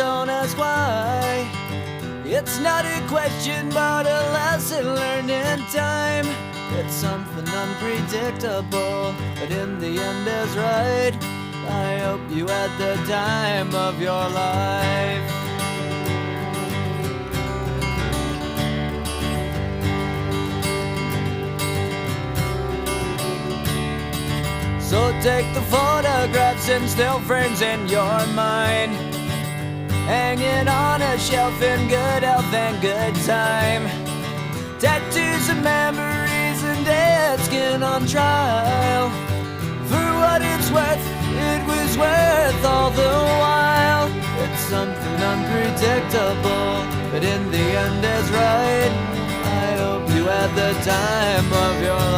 don't ask why. It's not a question but a lesson learned in time. It's something unpredictable, but in the end is right. I hope you had the time of your life. So take the photographs and still frames in your mind, hanging on a shelf in good health and good time. Tattoos of memories and dead skin on trial. For what it's worth, it was worth all the while. It's something unpredictable, but in the end is right. I hope you had the time of your